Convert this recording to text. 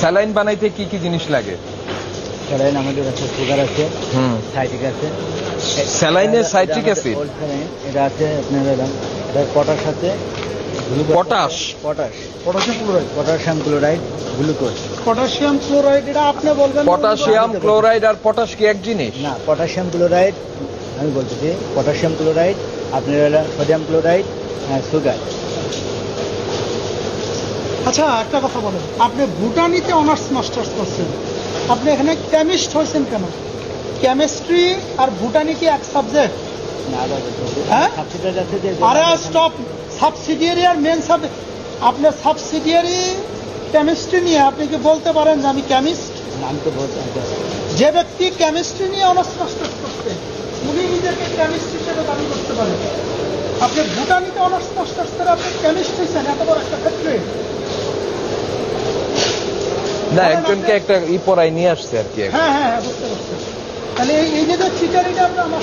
Saline বানাইতে কি কি জিনিস লাগে? স্যালাইন আমাদের কাছে সুগার আছে, সাইট্রিক আছে। স্যালাইনে সাইট্রিক অ্যাসিড, এটা আছে আপনার এটা পটাশ আছে, potash, potassium chloride, glucose. Potassium chloride এটা আপনি বলবেন। পটাশিয়াম ক্লোরাইড আর পটাশ কি এক জিনিস? না, পটাশিয়াম ক্লোরাইড আমি বলতেছি, পটাশিয়াম ক্লোরাইড আপনার সোডিয়াম ক্লোরাইড, সুগার। আচ্ছা একটা কথা বলেন, আপনি ভুটানিতে অনার্স মাস্টার্স করছেন, আপনি এখানে কেমিস্ট হয়েছেন কেন? কেমিস্ট্রি আর ভুটানি কি এক সাবজেক্ট? হ্যাঁ, আরে স্টপ, সাবসিডিয়ারি আর মেন সাবজেক্ট। আপনার সাবসিডিয়ারি কেমিস্ট্রি নিয়ে আপনি কি বলতে পারেন যে আমি কেমিস্ট? আমি তো বলতে, যে ব্যক্তি কেমিস্ট্রি নিয়ে অনার্স মাস্টার্স করছে উনি নিজেকে কেমিস্ট হিসেবে দাবি করতে পারেন। আপনি ভুটানিতে অনার্স মাস্টার্স করে আপনি কেমিস্ট হয়েছেন, এত বড় একটা ক্ষেত্রে। না, একজনকে একটা পড়াই নিয়ে আসছে আর কি। হ্যাঁ হ্যাঁ, বুঝতে পারছি। তাহলে এই যে চিটারিটা আপনি আমার